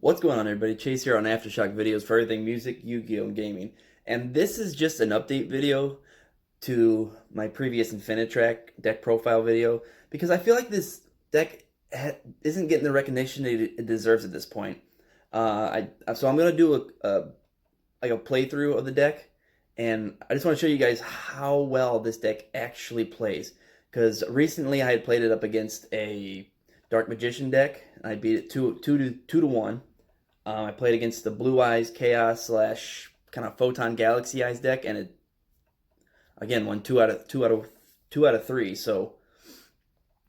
What's going on, everybody? Chase here on Aftershock Videos for everything music, Yu-Gi-Oh, and gaming. And this is just an update video to my previous Infinitrack deck profile video because I feel like this deck isn't getting the recognition it deserves at this point. So I'm gonna do a playthrough of the deck, and I just want to show you guys how well this deck actually plays. Because recently I had played it up against a Dark Magician deck, and I beat it 2-1. I played against the Blue Eyes Chaos / kind of Photon Galaxy Eyes deck, and it again won 2 out of 3. So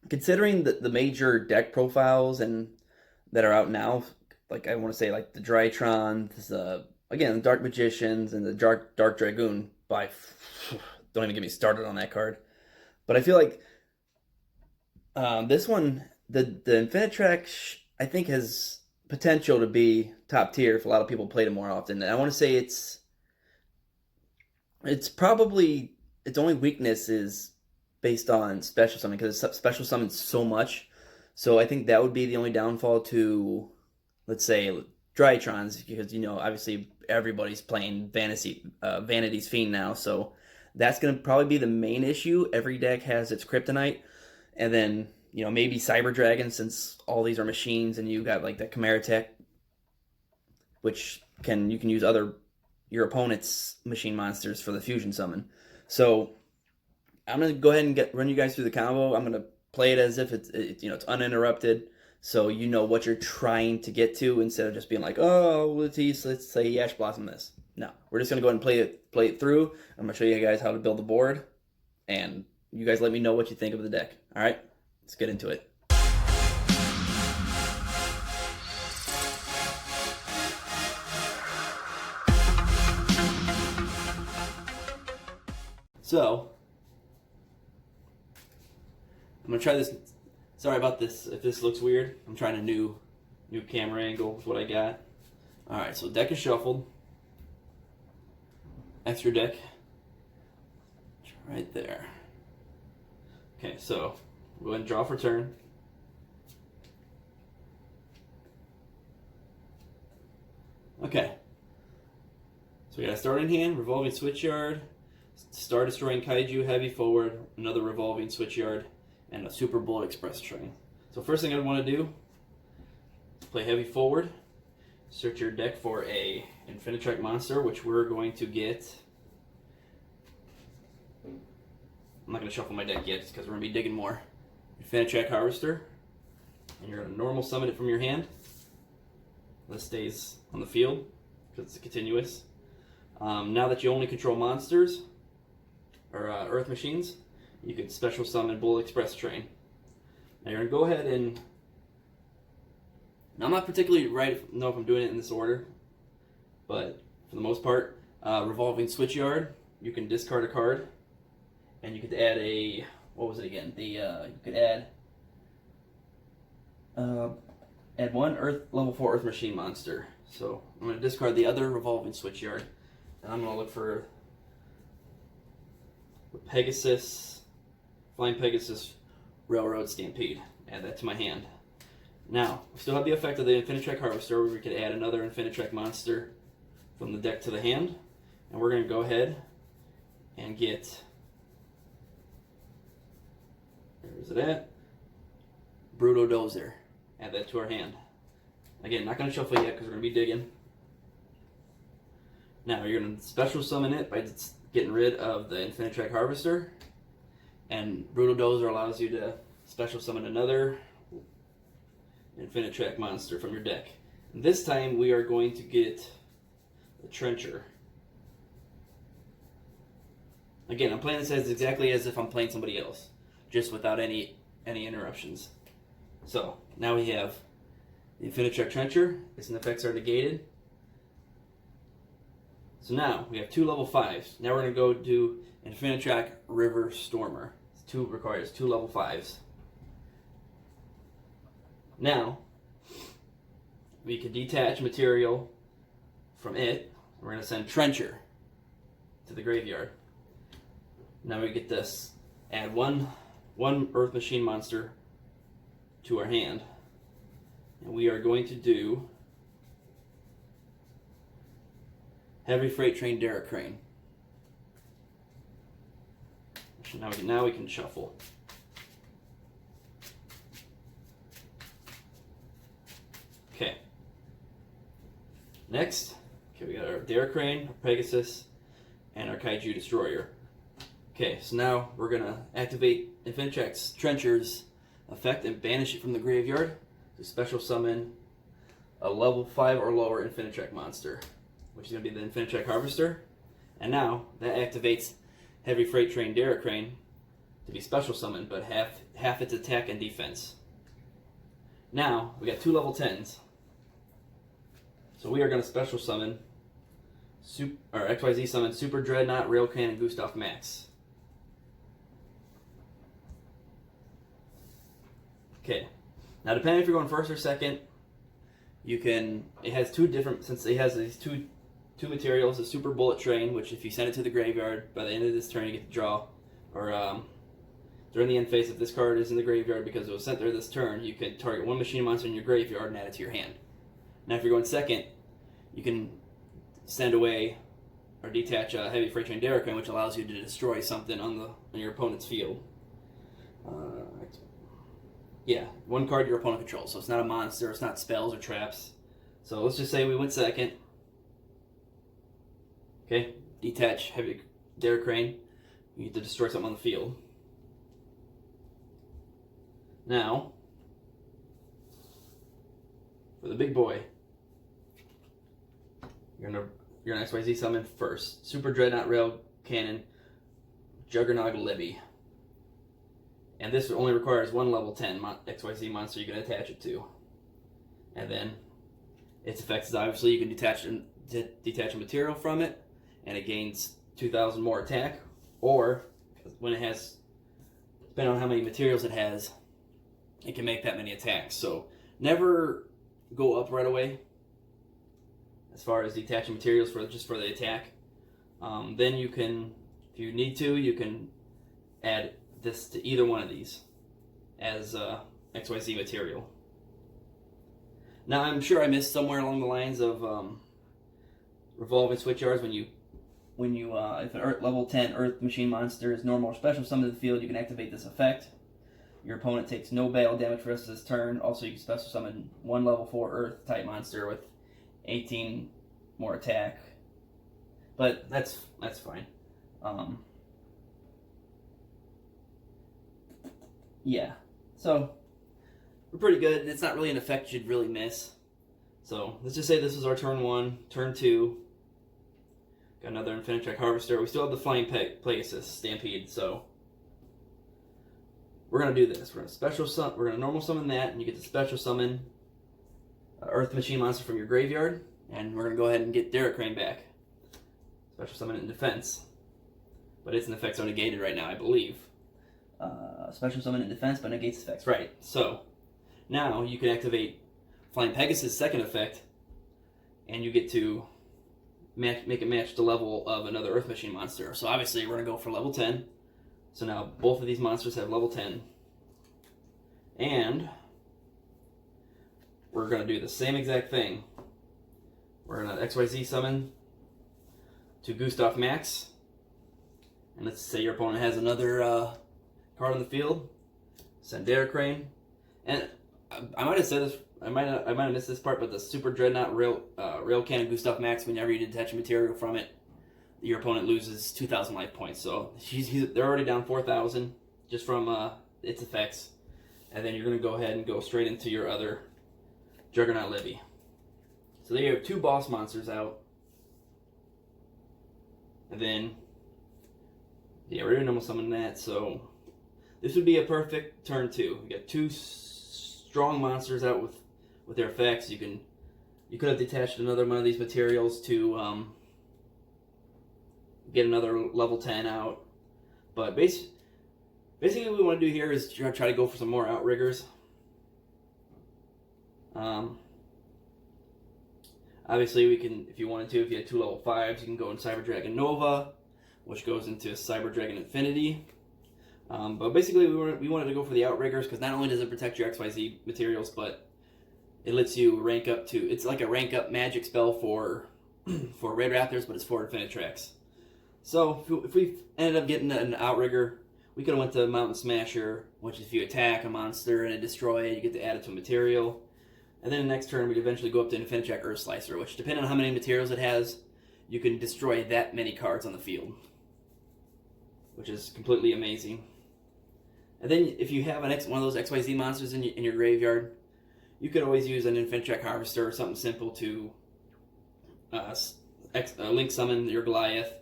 considering the major deck profiles and that are out now, like I want to say like the Drytrons, again the Dark Magicians, and the Dark Dragoon. Don't even get me started on that card. But I feel like this one, the Infinitrack, I think has potential to be top tier if a lot of people played it more often. And I want to say it's probably its only weakness is based on special summon, because it special summons so much. So I think that would be the only downfall to, let's say, Drytrons, because obviously everybody's playing Vanity's Fiend now, so that's going to probably be the main issue. Every deck has its Kryptonite, and then maybe Cyber Dragon, since all these are machines, and you got like the Chimera Tech, which you can use your opponent's machine monsters for the fusion summon. So I'm gonna go ahead and run you guys through the combo. I'm gonna play it as if it's uninterrupted, so you know what you're trying to get to, instead of just being like, oh, let's say Ash Blossom this. No, we're just gonna go ahead and play it through. I'm gonna show you guys how to build the board, and you guys let me know what you think of the deck. All right, let's get into it. So I'm gonna try this. Sorry about this if this looks weird. I'm trying a new camera angle with what I got. All right, so deck is shuffled. Extra deck right there. Okay, so go ahead and draw for turn. Okay, so we got a starting hand, revolving switchyard, Star Destroying Kaiju, heavy forward, another revolving switchyard, and a Super Bullet Express train. So first thing I want to do is play heavy forward. Search your deck for a Infinitrack monster, which we're going to get. I'm not going to shuffle my deck yet, just because we're going to be digging more. Infinitrack Harvester, and you're going to normal summon it from your hand. This stays on the field because it's continuous. Now that you only control monsters or Earth machines, you could special summon Bullet Express Train. Now you're going to go ahead and I'm not particularly know if I'm doing it in this order, but for the most part, revolving switchyard, you can discard a card, and you could add a, what was it again? You could add one level 4 Earth Machine monster. So I'm going to discard the other revolving switchyard, and I'm going to look for Pegasus, Flying Pegasus, Railroad Stampede. Add that to my hand. Now, we still have the effect of the Infinitrack Harvester, where we could add another Infinitrack monster from the deck to the hand. And we're going to go ahead and get, where's it at? Bruto-Dozer. Add that to our hand. Again, not going to shuffle yet because we're going to be digging. Now, you're going to special summon it by getting rid of the Infinitrack Harvester. And Bruto-Dozer allows you to special summon another Infinitrack monster from your deck. And this time we are going to get the Trencher. Again, I'm playing this exactly as if I'm playing somebody else, just without any interruptions. So now we have the Infinitrack Trencher. Its effects are negated. So now we have 2 level 5s. Now we're going to go do Infinitrack River Stormer. Requires 2 level 5s. Now, we can detach material from it. We're going to send Trencher to the graveyard. Now we get this. Add one Earth Machine monster to our hand. And we are going to do Heavy Freight Train Derrick Crane. Now we can shuffle. Okay. Next, we got our Derrick Crane, our Pegasus, and our Kaiju Destroyer. Okay, so now we're gonna activate Infinitrack's Trencher's effect and banish it from the graveyard to special summon a level 5 or lower Infinitrack monster, which is gonna be the Infinitrack Harvester. And now that activates Heavy Freight Train Derrick Crane to be special summoned, but half its attack and defense. Now we got 2 level 10s. So we are going to special summon, or XYZ summon Super Dreadnought, Rail Cannon, Gustav Max. Okay. Now depending if you're going first or second, you can. It has 2 different. Since it has these two materials, a Super Bullet Train, which if you send it to the graveyard by the end of this turn, you get to draw, or during the end phase, if this card is in the graveyard because it was sent there this turn, you can target 1 machine monster in your graveyard and add it to your hand. Now if you're going second, you can send away or detach a Heavy Freight Train Derrick Crane, which allows you to destroy something on your opponent's field. Yeah, 1 card your opponent controls, so it's not a monster, it's not spells or traps. So let's just say we went second. Okay, detach Heavy Derrick Crane. You need to destroy something on the field. Now, for the big boy, you're gonna XYZ summon first. Super Dreadnought Rail Cannon, Juggernaut Libby. And this only requires 1 level 10 XYZ monster you can attach it to. And then its effects is obviously you can detach a material from it, and it gains 2,000 more attack. Or when it has, depending on how many materials it has, it can make that many attacks. So never go up right away as far as detaching materials for the attack. Then you can, if you need to, you can add this to either one of these as XYZ material. Now I'm sure I missed somewhere along the lines of revolving switchyards. When you if an level 10 Earth Machine monster is normal or special summoned to the field, you can activate this effect. Your opponent takes no battle damage for the rest of this turn. Also, you can special summon 1 level 4 Earth type monster with 18 more attack. But that's fine. Yeah. So we're pretty good. It's not really an effect you'd really miss. So let's just say this is our turn 1, turn 2. Got another Infinitrack Harvester. We still have the Flying Pegasus Stampede, so we're gonna do this. We're gonna normal summon that, and you get to special summon Earth Machine monster from your graveyard, and we're gonna go ahead and get Derrick Crane back. Special summon it in defense, but its effects are negated right now, I believe. Special summon in defense, but negates effects. Right. So now you can activate Flying Pegasus' second effect, and you get to make it match the level of another Earth Machine monster. So obviously we're gonna go for level 10. So now both of these monsters have level 10. And we're going to do the same exact thing. We're going to XYZ summon to Gustav Max. And let's say your opponent has another card on the field. Send Derrick Crane. And I might have said this, I might have missed this part, but the Super Dreadnought Rail Cannon Gustav Max, whenever you detach a material from it, your opponent loses 2,000 life points. So they're already down 4,000 just from its effects. And then you're going to go ahead and go straight into your other Juggernaut Libby. So there you have 2 boss monsters out. And then, yeah, we're going to normal summon that. So this would be a perfect turn 2. You got 2 strong monsters out with their effects. You could have detached another one of these materials to get another level 10 out. But basically what we want to do here is try to go for some more outriggers. Obviously we can, if you wanted to, if you had 2 level 5s, you can go in Cyber Dragon Nova, which goes into Cyber Dragon Infinity. But basically we wanted to go for the outriggers because not only does it protect your XYZ materials, but it lets you rank up to, it's like a rank up magic spell for for Red Raptors, but it's for Infinitracks. So if we ended up getting an outrigger, we could have went to Mountain Smasher, which if you attack a monster and it destroy it, you get to add it to a material. And then the next turn, we'd eventually go up to Infinitrack Earth Slicer, which depending on how many materials it has, you can destroy that many cards on the field, which is completely amazing. And then if you have one of those XYZ monsters in your graveyard, you could always use an Infinitrack Harvester or something simple to link summon your Goliath,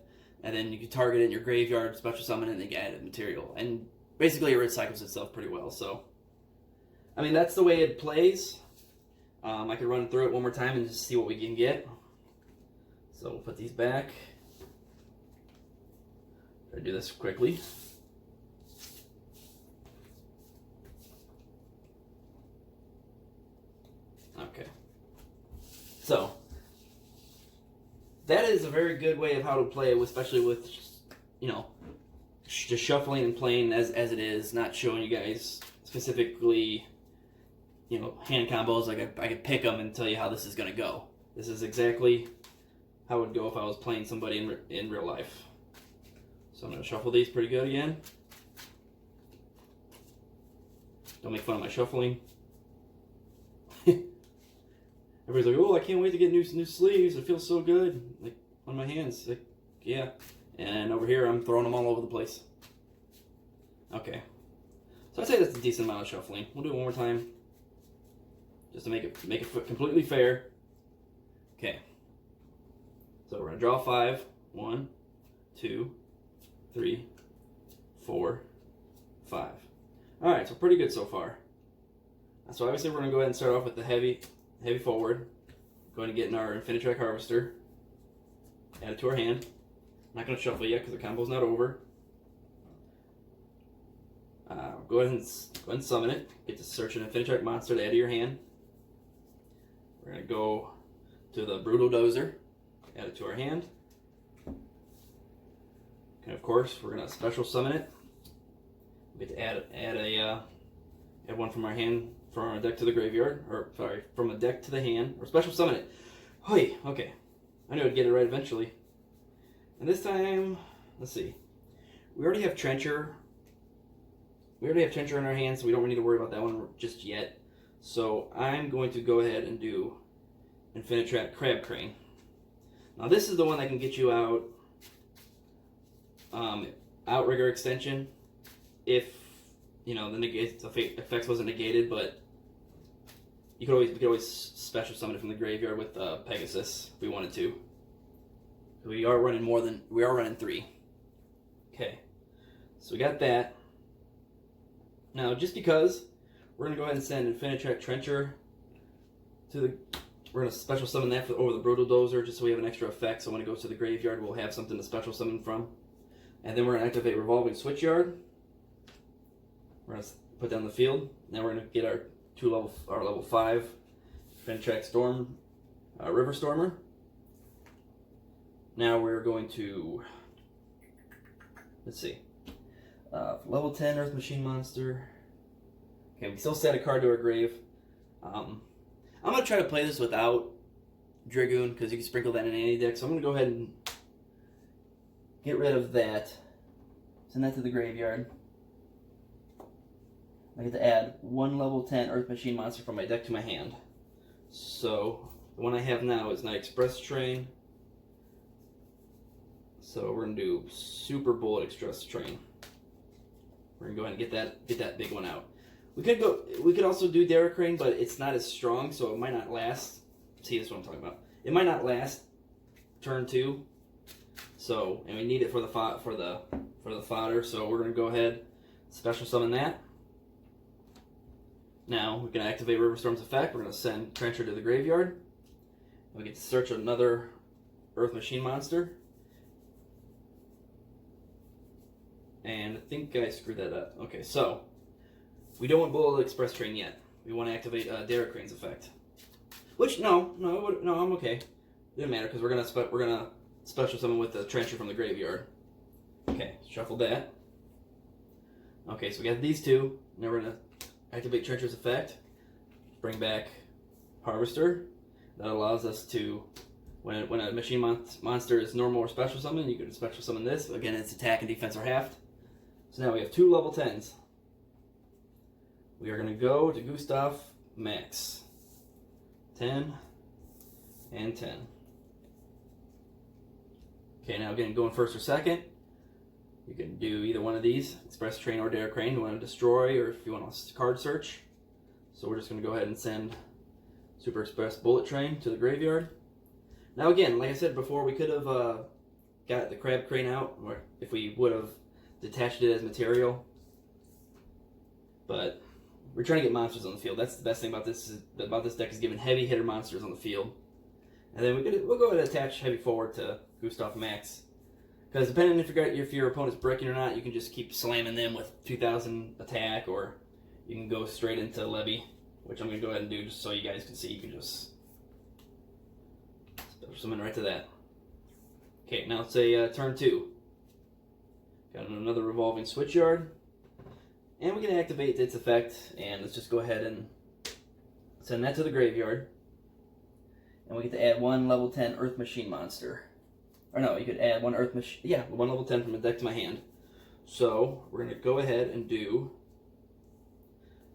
and then you can target it in your graveyard, special summon, and then get added material. And basically it recycles itself pretty well. So, I mean, that's the way it plays. I could run through it one more time and just see what we can get. So we'll put these back. Try to do this quickly. Okay. So that is a very good way of how to play, especially with, you know, just shuffling and playing as it is, not showing you guys specifically, you know, hand combos. I could pick them and tell you how this is going to go. This is exactly how it would go if I was playing somebody in real life. So I'm going to shuffle these pretty good again. Don't make fun of my shuffling. Everybody's like, oh, I can't wait to get new sleeves. It feels so good, like on my hands. Like, yeah. And over here, I'm throwing them all over the place. Okay. So I'd say that's a decent amount of shuffling. We'll do it one more time, just to make it completely fair. Okay. So we're gonna draw 5. 1, 2, 3, 4, 5. All right, so pretty good so far. So obviously we're gonna go ahead and start off with the heavy forward. Going to get in our Infinitrack Harvester. Add it to our hand. Not going to shuffle yet because the combo's not over. Go ahead and summon it. Get to search an Infinitrack monster to add to your hand. We're going to go to the Brutal Dozer. Add it to our hand. And of course, we're going to special summon it. We get to add one from our hand, from our deck to the graveyard, or sorry, from a deck to the hand, or special summon it. Hoi, okay. I knew I'd get it right eventually. And this time, let's see. We already have Trencher. We already have Trencher in our hand, so we don't need to worry about that one just yet. So I'm going to go ahead and do Infinitrack Crab Crane. Now this is the one that can get you out Outrigger extension if, you know, the effects wasn't negated, but we could always special summon it from the graveyard with Pegasus if we wanted to. We are running 3. Okay, so we got that. Now, just because, we're gonna go ahead and send Infinitrack Trencher to the. We're gonna special summon that over the Brutal Dozer, just so we have an extra effect. So when it goes to the graveyard, we'll have something to special summon from. And then we're gonna activate Revolving Switchyard. We're gonna put down the field. Now we're gonna get our level 5 Infinitrack Storm, River Stormer. Now we're going to, let's see, level 10 Earth Machine Monster. Okay, we still set a card to our grave. I'm going to try to play this without Dragoon, because you can sprinkle that in any deck. So I'm going to go ahead and get rid of that. Send that to the graveyard. I get to add 1 level 10 Earth Machine Monster from my deck to my hand. So the one I have now is Night Express Train. So we're gonna do Super Bullet Express Train. We're gonna go ahead and get that big one out. We could also do Derek Crane, but it's not as strong, so it might not last. See, that's what I'm talking about. It might not last turn 2. So, and we need it for the fodder. So we're gonna go ahead, special summon that. Now we can activate River Storm's effect. We're gonna send Trencher to the graveyard. We get to search another Earth Machine Monster. And I think I screwed that up. Okay, so we don't want Bullet Express Train yet. We want to activate Derek Crane's effect. Which no, I'm okay. Didn't matter because we're gonna special summon with the Trencher from the graveyard. Okay, shuffle that. Okay, so we got these two. Now we're gonna activate Trencher's effect. Bring back Harvester. That allows us to When a machine monster is normal or special summon, you can special summon this. Again, its attack and defense are halved. So now we have 2 level 10s. We are going to go to Gustav Max. 10 and 10. Okay, now again, going first or second. You can do either one of these, Express Train or Dare Crane. You want to destroy, or if you want to card search. So we're just going to go ahead and send Super Express Bullet Train to the graveyard. Now again, like I said before, we could have got the Crab Crane out, or if we would have detached it as material. But we're trying to get monsters on the field. That's the best thing about this deck, is giving heavy hitter monsters on the field. And then we'll go ahead and attach heavy forward to Gustav Max. Because depending if your opponent's bricking or not, you can just keep slamming them with 2,000 attack, or you can go straight into Levy, which I'm going to go ahead and do just so you guys can see. You can just special summon right to that. Okay, now it's a turn 2. Got another revolving switch yard. And we can activate its effect, and let's just go ahead and send that to the graveyard. And we get to add 1 level 10 Earth Machine monster. Or no, you could add 1 Earth Machine. Yeah, 1 level 10 from the deck to my hand. So we're going to go ahead and do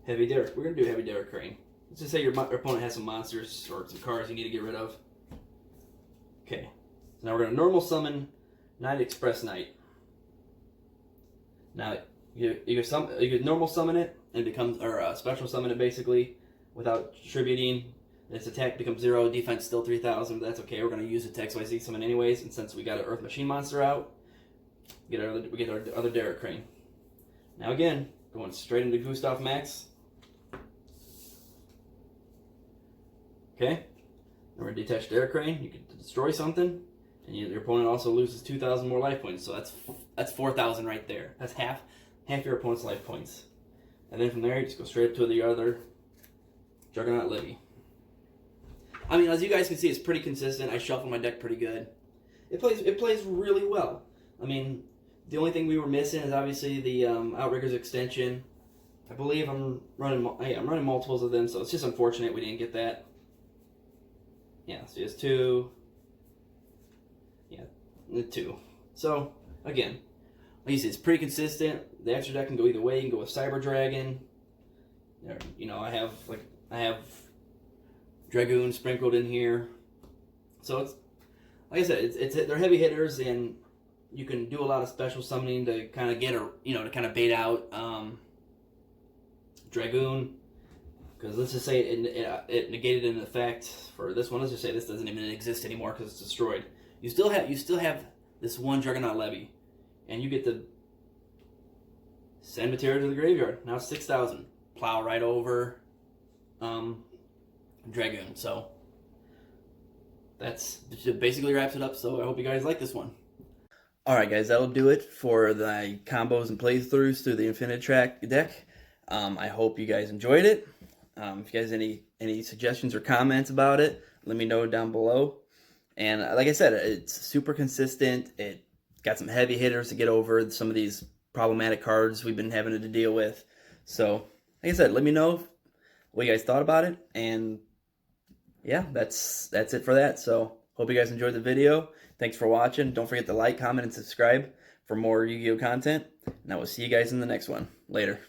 Heavy Dare. We're going to do Heavy Dare Crane. Let's just say your opponent has some monsters or some cards you need to get rid of. Okay. So now we're going to normal summon Night Express Knight. Now you could normal summon it and special summon it basically without distributing. Its attack becomes 0, defense still 3,000, but that's okay. We're going to use it to XYZ summon anyways, and since we got an Earth Machine monster out, we get our other Dare Crane. Now again, going straight into Gustav Max. Okay, and we're going to detach Dare Crane. You can destroy something, and your opponent also loses 2,000 more life points, so that's 4,000 right there. That's half your opponent's life points. And then from there, you just go straight up to the other Juggernaut Levy. I mean, as you guys can see, it's pretty consistent. I shuffle my deck pretty good. It plays really well. I mean, the only thing we were missing is obviously the Outriggers extension. I believe I'm running multiples of them, so it's just unfortunate we didn't get that. Yeah, so it's 2. Yeah, 2. So again, like you said, it's pretty consistent. The extra deck can go either way. You can go with Cyber Dragon. You know, I have Dragoon sprinkled in here. So it's, like I said, they're heavy hitters, and you can do a lot of special summoning to kind of to kind of bait out Dragoon. Because let's just say it negated an effect for this one. Let's just say this doesn't even exist anymore because it's destroyed. You still have this 1 Juggernaut Levy, and you get to send material to the graveyard. Now it's 6,000. Plow right over Dragoon. So that's basically wraps it up. So I hope you guys like this one. Alright guys, that'll do it for the combos and playthroughs through the Infinitrack deck. I hope you guys enjoyed it. If you guys have any suggestions or comments about it, let me know down below. And like I said, it's super consistent. It got some heavy hitters to get over some of these problematic cards we've been having to deal with. So, like I said, let me know what you guys thought about it. And yeah, that's it for that. So, hope you guys enjoyed the video. Thanks for watching. Don't forget to like, comment, and subscribe for more Yu-Gi-Oh content. And I will see you guys in the next one. Later.